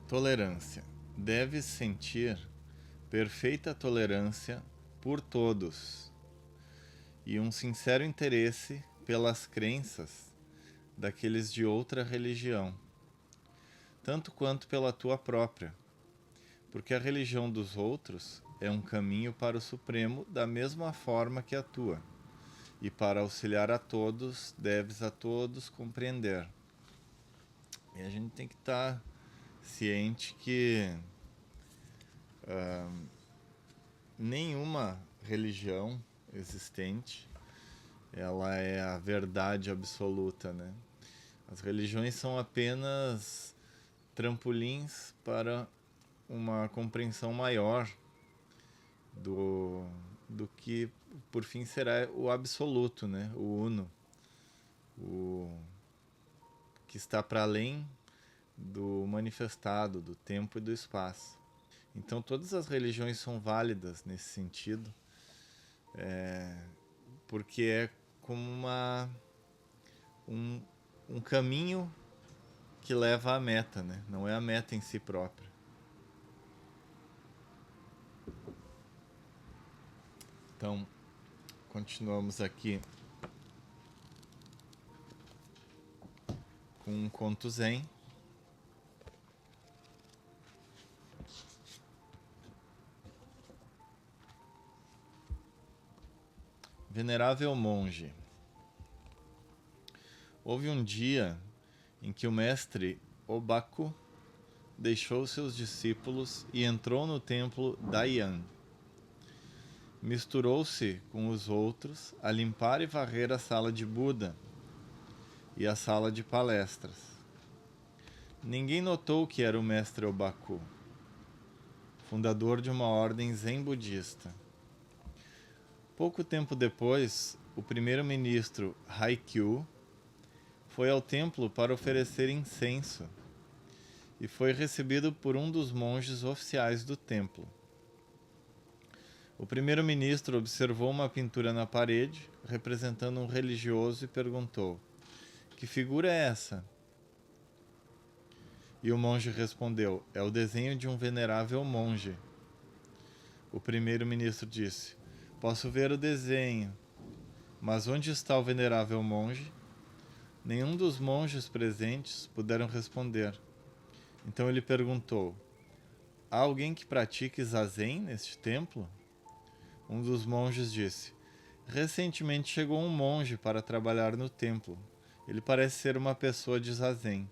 Tolerância. Deves sentir perfeita tolerância por todos e um sincero interesse pelas crenças daqueles de outra religião, tanto quanto pela tua própria, porque a religião dos outros é um caminho para o Supremo da mesma forma que a tua, e para auxiliar a todos, deves a todos compreender. E a gente tem que estar ciente que nenhuma religião existente ela é a verdade absoluta, né? As religiões são apenas trampolins para uma compreensão maior do, do que por fim será o absoluto, né? O uno, o que está para além do manifestado, do tempo e do espaço. Então todas as religiões são válidas nesse sentido, porque é como um, um caminho que leva à meta, né? Não é a meta em si própria. Então, continuamos aqui com um conto zen. Venerável monge. Houve um dia em que o mestre Obaku deixou seus discípulos e entrou no templo Daiyan. Misturou-se com os outros a limpar e varrer a sala de Buda e a sala de palestras. Ninguém notou que era o mestre Obaku, fundador de uma ordem zen budista. Pouco tempo depois, o primeiro-ministro Haikyu foi ao templo para oferecer incenso e foi recebido por um dos monges oficiais do templo. O primeiro-ministro observou uma pintura na parede representando um religioso e perguntou: "Que figura é essa?" E o monge respondeu: "É o desenho de um venerável monge." O primeiro-ministro disse: "Posso ver o desenho, mas onde está o venerável monge?" Nenhum dos monges presentes puderam responder. Então ele perguntou: "Há alguém que pratique zazen neste templo?" Um dos monges disse: "Recentemente chegou um monge para trabalhar no templo. Ele parece ser uma pessoa de zazen."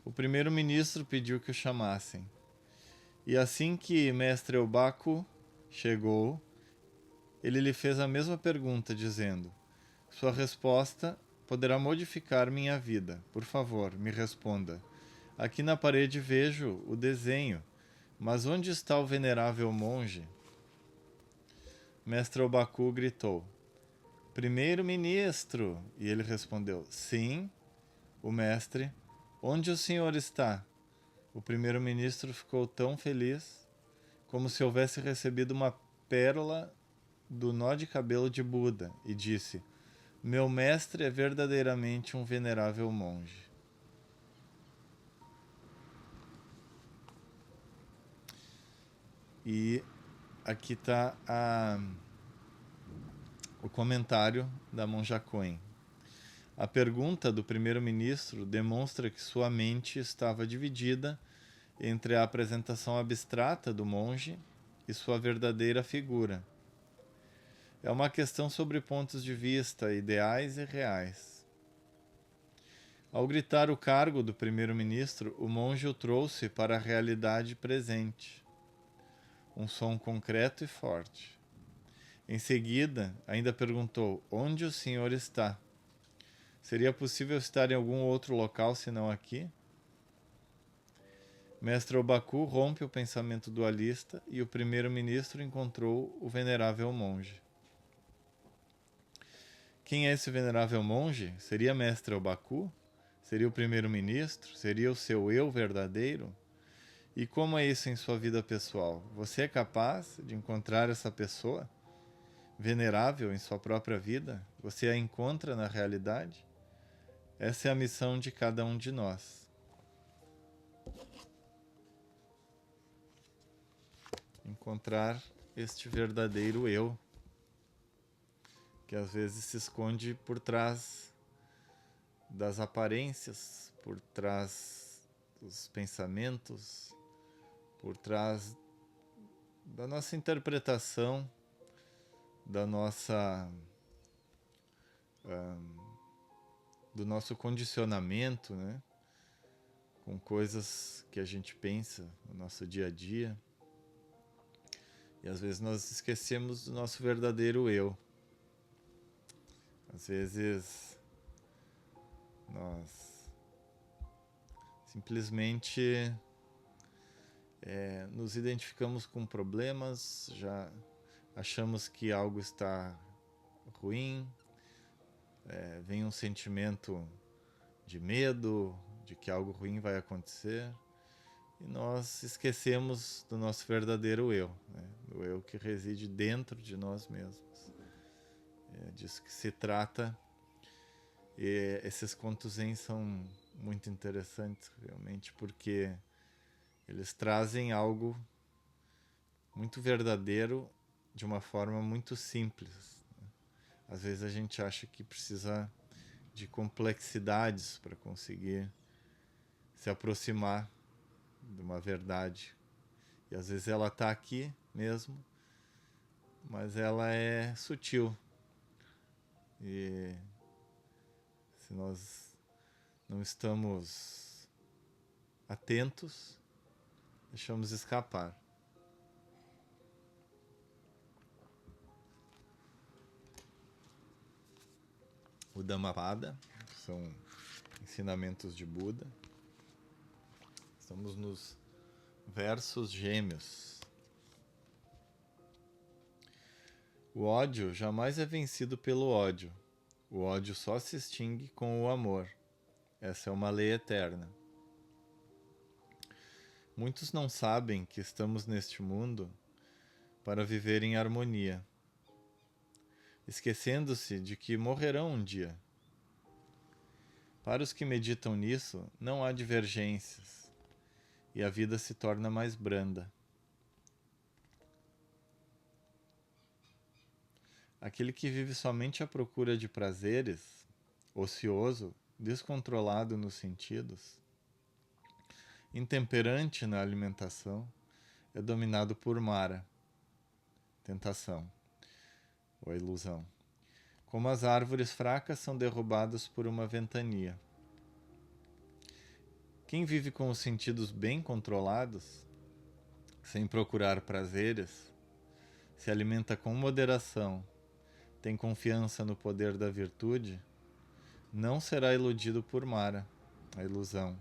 O primeiro-ministro pediu que o chamassem. E assim que mestre Obaku chegou, ele lhe fez a mesma pergunta, dizendo: "Sua resposta poderá modificar minha vida. Por favor, me responda. Aqui na parede vejo o desenho, mas onde está o venerável monge?" Mestre Obaku gritou: "Primeiro-ministro!" E ele respondeu: "Sim." O mestre: "Onde o senhor está?" O primeiro-ministro ficou tão feliz como se houvesse recebido uma pérola do nó de cabelo de Buda e disse: "Meu mestre é verdadeiramente um venerável monge." E aqui está o comentário da Monja Coen. A pergunta do primeiro-ministro demonstra que sua mente estava dividida entre a apresentação abstrata do monge e sua verdadeira figura. É uma questão sobre pontos de vista ideais e reais. Ao gritar o cargo do primeiro-ministro, o monge o trouxe para a realidade presente. Um som concreto e forte. Em seguida, ainda perguntou: "Onde o senhor está? Seria possível estar em algum outro local senão aqui?" Mestre Obaku rompe o pensamento dualista e o primeiro-ministro encontrou o venerável monge. Quem é esse venerável monge? Seria Mestre Obaku? Seria o primeiro-ministro? Seria o seu eu verdadeiro? E como é isso em sua vida pessoal? Você é capaz de encontrar essa pessoa venerável em sua própria vida? Você a encontra na realidade? Essa é a missão de cada um de nós. encontrar este verdadeiro eu, que às vezes se esconde por trás das aparências, por trás dos pensamentos, por trás da nossa interpretação, da nossa do nosso condicionamento, né? Com coisas que a gente pensa no nosso dia a dia. E às vezes nós esquecemos do nosso verdadeiro eu. Às vezes nós simplesmente nos identificamos com problemas, já achamos que algo está ruim, vem um sentimento de medo, de que algo ruim vai acontecer, e nós esquecemos do nosso verdadeiro eu, né? Do eu que reside dentro de nós mesmos. É disso que se trata. E esses contos zen são muito interessantes, realmente, porque eles trazem algo muito verdadeiro de uma forma muito simples. Às vezes a gente acha que precisa de complexidades para conseguir se aproximar de uma verdade. E às vezes ela está aqui mesmo, mas ela é sutil. E se nós não estamos atentos, deixamos escapar. O Dhammapada são ensinamentos de Buda. Estamos nos versos gêmeos. O ódio jamais é vencido pelo ódio. O ódio só se extingue com o amor. Essa é uma lei eterna. Muitos não sabem que estamos neste mundo para viver em harmonia, esquecendo-se de que morrerão um dia. Para os que meditam nisso, não há divergências, e a vida se torna mais branda. Aquele que vive somente à procura de prazeres, ocioso, descontrolado nos sentidos, intemperante na alimentação, é dominado por Mara, tentação, ou a ilusão. Como as árvores fracas são derrubadas por uma ventania. Quem vive com os sentidos bem controlados, sem procurar prazeres, se alimenta com moderação, tem confiança no poder da virtude, não será iludido por Mara, a ilusão,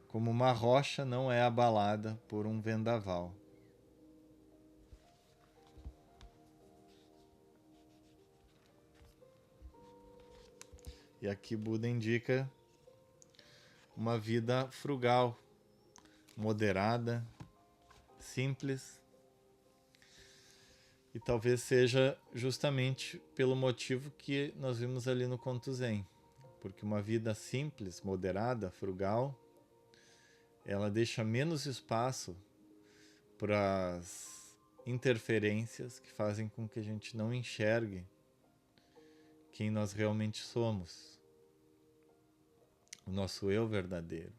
como uma rocha não é abalada por um vendaval. E aqui Buda indica uma vida frugal, moderada, simples. E talvez seja justamente pelo motivo que nós vimos ali no Conto Zen. Porque uma vida simples, moderada, frugal, ela deixa menos espaço para as interferências que fazem com que a gente não enxergue quem nós realmente somos. O nosso eu verdadeiro.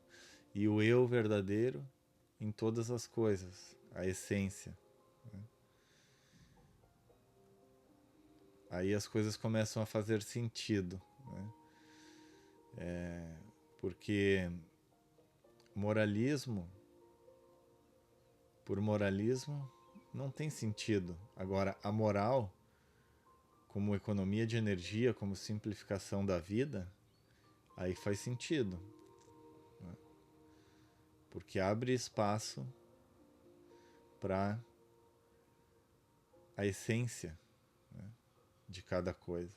E o eu verdadeiro em todas as coisas, a essência. Aí as coisas começam a fazer sentido, né? Porque moralismo, por moralismo, não tem sentido. Agora, a moral, como economia de energia, como simplificação da vida, aí faz sentido, né? Porque abre espaço para a essência, né, de cada coisa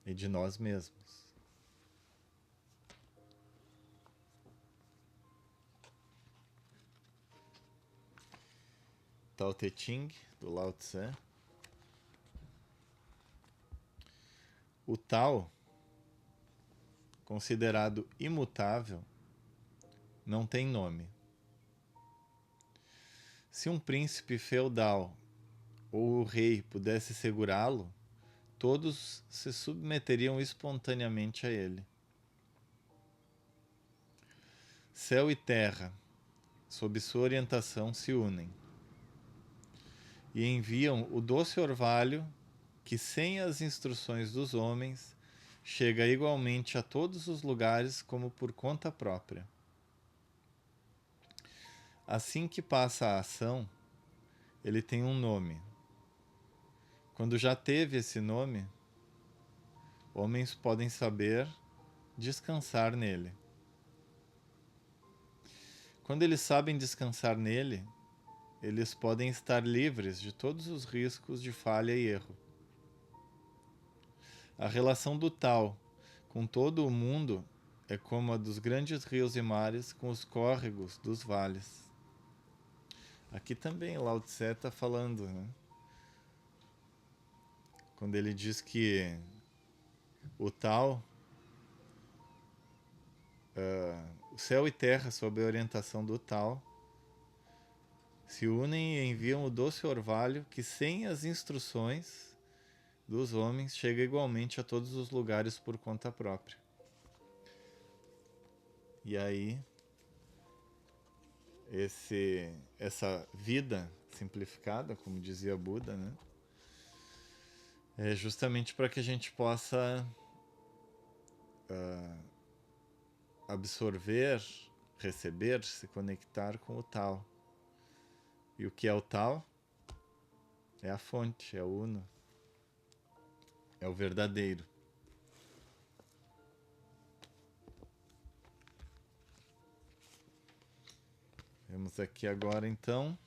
e de nós mesmos. Tao Te Ching, do Lao Tse. O Tao, considerado imutável, não tem nome. Se um príncipe feudal ou o rei pudesse segurá-lo, todos se submeteriam espontaneamente a ele. Céu e terra, sob sua orientação, se unem e enviam o doce orvalho que, sem as instruções dos homens, chega igualmente a todos os lugares como por conta própria. Assim que passa a ação, ele tem um nome. Quando já teve esse nome, homens podem saber descansar nele. Quando eles sabem descansar nele, eles podem estar livres de todos os riscos de falha e erro. A relação do Tao com todo o mundo é como a dos grandes rios e mares com os córregos dos vales. Aqui também Lao Tse está falando, né? Quando ele diz que o Tao, o céu e terra, sob a orientação do Tao, se unem e enviam o doce orvalho que, sem as instruções dos homens, chega igualmente a todos os lugares por conta própria. E aí, essa vida simplificada, como dizia Buda, né? É justamente para que a gente possa absorver, receber, se conectar com o Tao. E o que é o Tao? É a fonte, é o Uno, é o verdadeiro. Vemos aqui agora então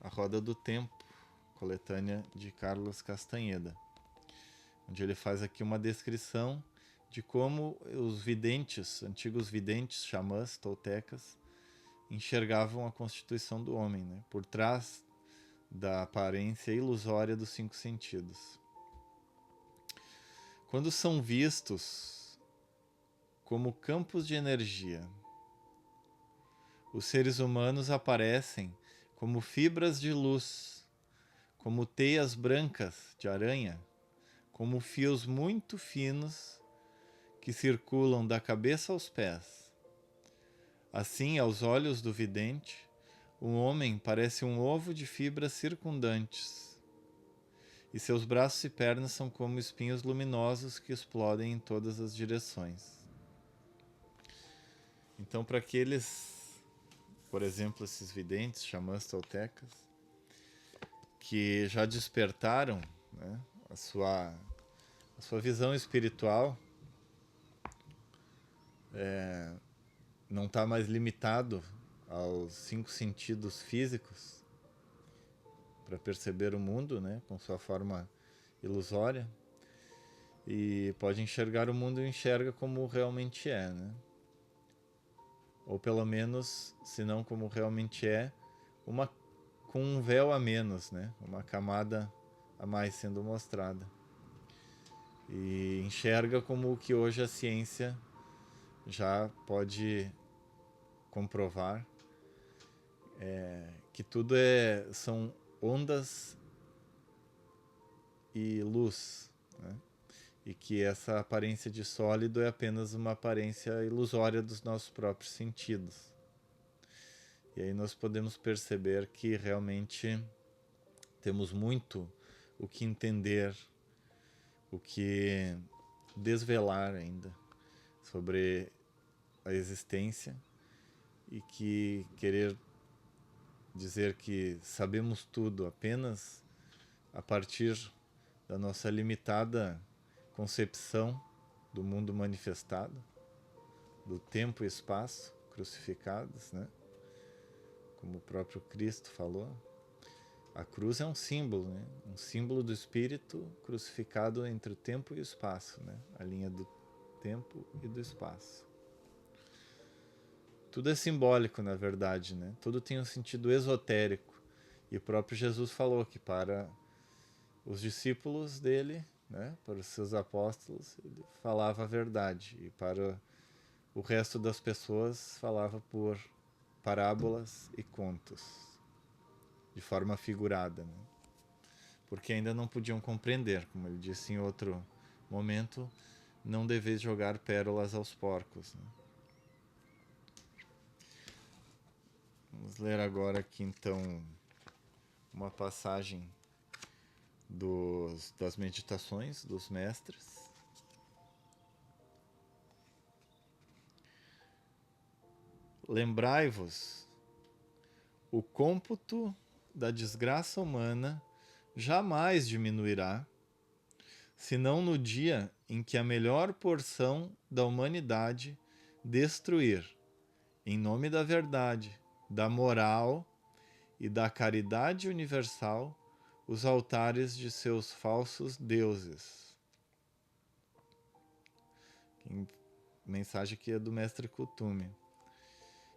a Roda do Tempo, coletânea de Carlos Castanheda, onde ele faz aqui uma descrição de como os videntes, antigos videntes, xamãs, toltecas, enxergavam a constituição do homem, né? Por trás da aparência ilusória dos 5 sentidos. Quando são vistos como campos de energia, os seres humanos aparecem como fibras de luz, como teias brancas de aranha, como fios muito finos que circulam da cabeça aos pés. Assim, aos olhos do vidente, o homem parece um ovo de fibras circundantes, e seus braços e pernas são como espinhos luminosos que explodem em todas as direções. Então, para aqueles, por exemplo, esses videntes, xamãs toltecas, que já despertaram, né, a sua visão espiritual, não está mais limitado aos 5 sentidos físicos para perceber o mundo, né, com sua forma ilusória, e pode enxergar o mundo e enxerga como realmente é, né? Ou pelo menos, se não como realmente é, com um véu a menos, né? Uma camada a mais sendo mostrada. E enxerga como o que hoje a ciência já pode comprovar, que tudo são ondas e luz, né? E que essa aparência de sólido é apenas uma aparência ilusória dos nossos próprios sentidos. E aí nós podemos perceber que realmente temos muito o que entender, o que desvelar ainda sobre a existência, e que querer dizer que sabemos tudo apenas a partir da nossa limitada concepção do mundo manifestado, do tempo e espaço crucificados, né? Como o próprio Cristo falou, a cruz é um símbolo, né? Um símbolo do Espírito crucificado entre o tempo e o espaço, né? A linha do tempo e do espaço. Tudo é simbólico, na verdade, né? Tudo tem um sentido esotérico. E o próprio Jesus falou que para os discípulos dele, né, para os seus apóstolos, ele falava a verdade. E para o resto das pessoas falava por parábolas e contos, de forma figurada, né? Porque ainda não podiam compreender, como ele disse em outro momento, não deveis jogar pérolas aos porcos, né? Vamos ler agora aqui então uma passagem das meditações dos mestres. Lembrai-vos, o cômputo da desgraça humana jamais diminuirá, senão no dia em que a melhor porção da humanidade destruir, em nome da verdade, da moral e da caridade universal, os altares de seus falsos deuses. Mensagem aqui é do Mestre Kuthumi.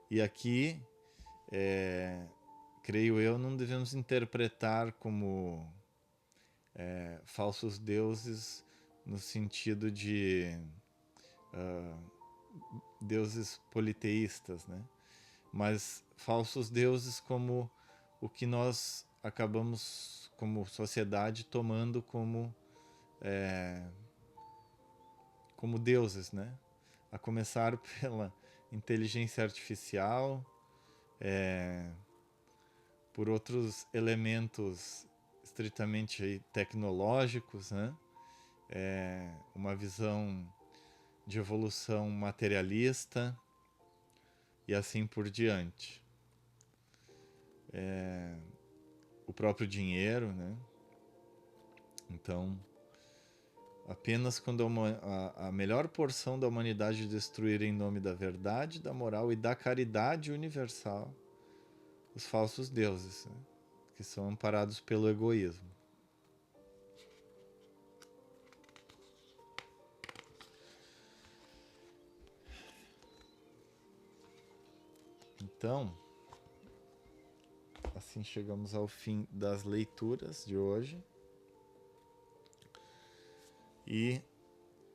E aqui, creio eu, não devemos interpretar como falsos deuses no sentido de deuses politeístas, né? Mas falsos deuses como o que nós acabamos, como sociedade, tomando como deuses, né? A começar pela inteligência artificial, por outros elementos estritamente tecnológicos, né? Uma visão de evolução materialista e assim por diante. O próprio dinheiro, né? Então, apenas quando a melhor porção da humanidade destruir em nome da verdade, da moral e da caridade universal os falsos deuses, né? Que são amparados pelo egoísmo. Então, assim chegamos ao fim das leituras de hoje. E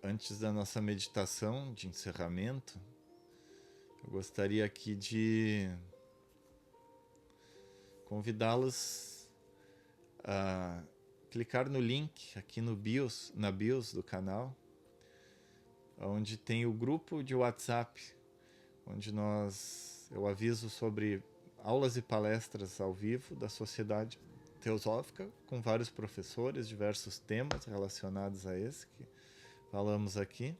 antes da nossa meditação de encerramento, eu gostaria aqui de convidá-los a clicar no link aqui no bios, na bios do canal, onde tem o grupo de WhatsApp, onde eu aviso sobre aulas e palestras ao vivo da Sociedade Teosófica, com vários professores, diversos temas relacionados a esse que falamos aqui.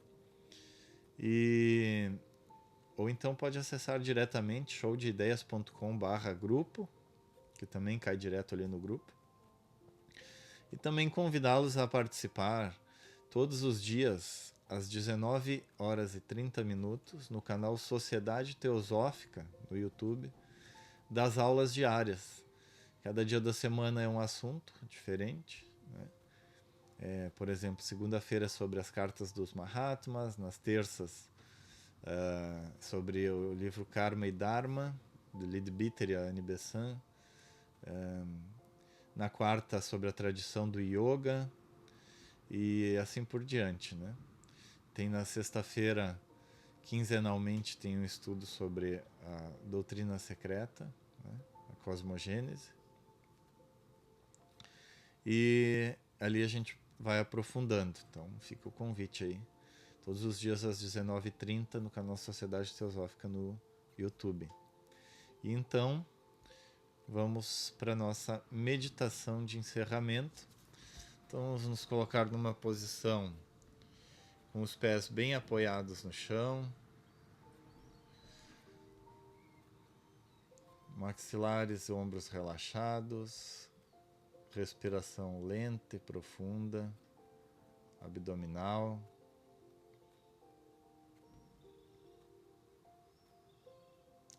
Ou então pode acessar diretamente showdeideias.com/grupo, que também cai direto ali no grupo. E também convidá-los a participar todos os dias às 19h30 no canal Sociedade Teosófica no YouTube, das aulas diárias. Cada dia da semana é um assunto diferente, né? Por exemplo, segunda-feira é sobre as cartas dos Mahatmas, nas terças sobre o livro Karma e Dharma, do Leadbeater e Annie Besant. Na quarta, sobre a tradição do yoga, e assim por diante, né? Tem na sexta-feira, quinzenalmente, tem um estudo sobre a doutrina secreta, né? A cosmogênese. E ali a gente vai aprofundando. Então fica o convite aí. Todos os dias às 19h30 no canal Sociedade Teosófica no YouTube. E então, vamos para a nossa meditação de encerramento. Então vamos nos colocar numa posição com os pés bem apoiados no chão, maxilares e ombros relaxados, respiração lenta e profunda, abdominal.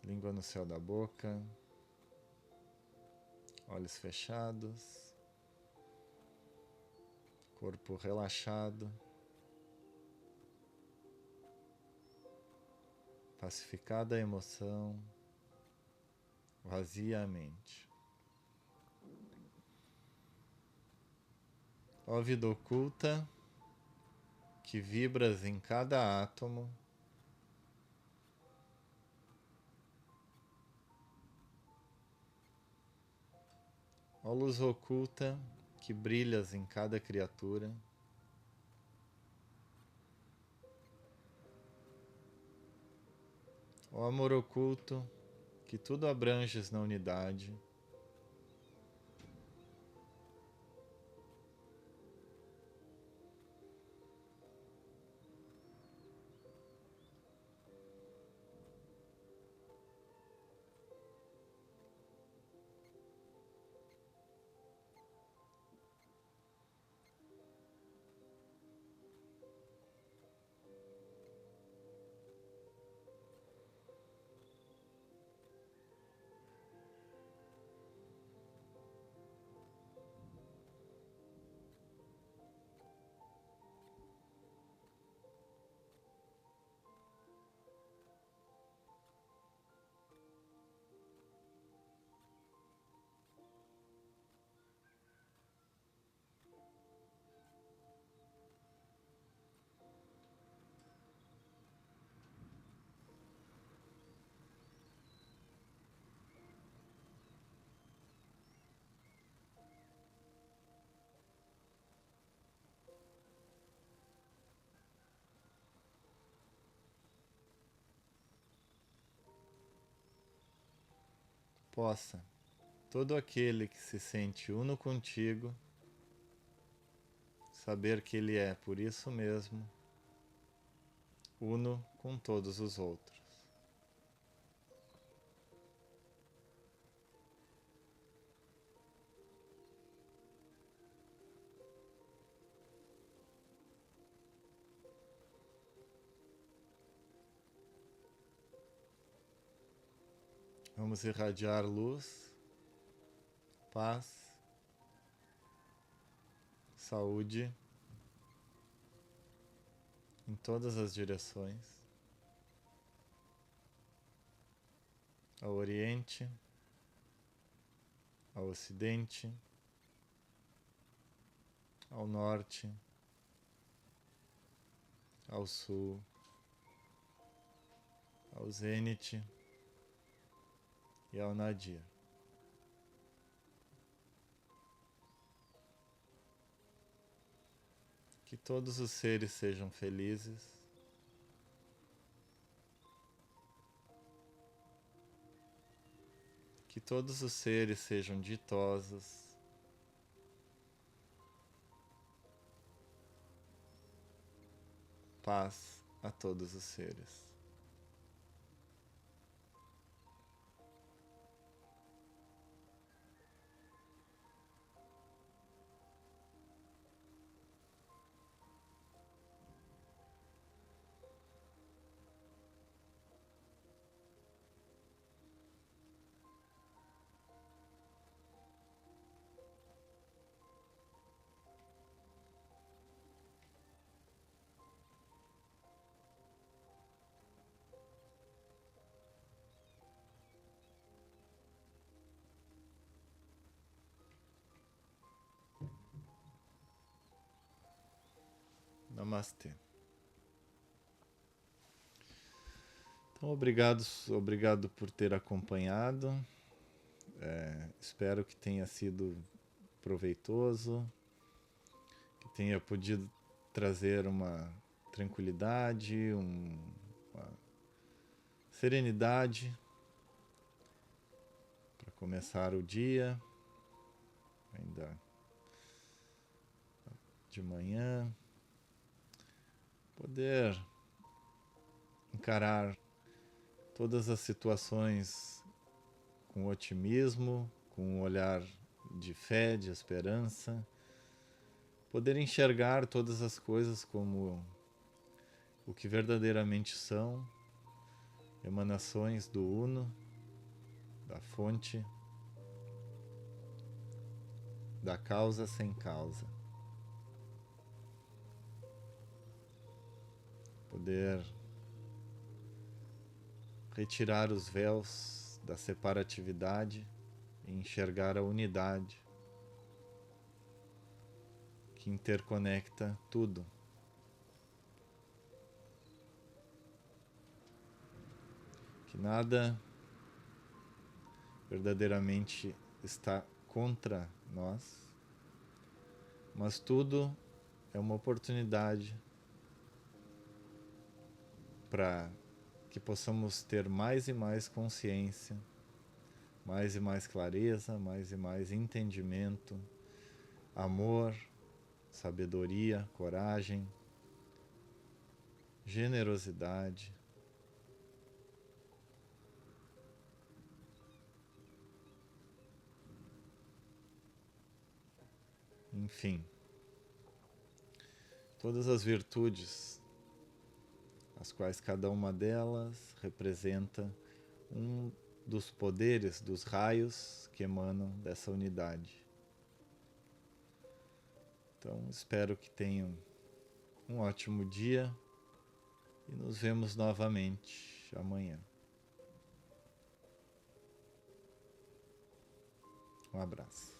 Língua no céu da boca, olhos fechados, corpo relaxado, pacificada a emoção, vazia a mente. Ó vida oculta, que vibras em cada átomo, Ó luz oculta que brilhas em cada criatura, ó amor oculto que tudo abranges na unidade, possa todo aquele que se sente uno contigo saber que ele é, por isso mesmo, uno com todos os outros. Vamos irradiar luz, paz, saúde em todas as direções, ao Oriente, ao Ocidente, ao Norte, ao Sul, ao Zênite e ao Nadir. Que todos os seres sejam felizes, que todos os seres sejam ditosos, paz a todos os seres. Namastê. Então, obrigado por ter acompanhado. Espero que tenha sido proveitoso, que tenha podido trazer uma tranquilidade, uma serenidade para começar o dia, ainda de manhã, poder encarar todas as situações com otimismo, com um olhar de fé, de esperança, poder enxergar todas as coisas como o que verdadeiramente são, emanações do Uno, da fonte, da causa sem causa. Poder retirar os véus da separatividade e enxergar a unidade que interconecta tudo. Que nada verdadeiramente está contra nós, mas tudo é uma oportunidade para que possamos ter mais e mais consciência, mais e mais clareza, mais e mais entendimento, amor, sabedoria, coragem, generosidade. Enfim, todas as virtudes, as quais cada uma delas representa um dos poderes, dos raios que emanam dessa unidade. Então, espero que tenham um ótimo dia e nos vemos novamente amanhã. Um abraço.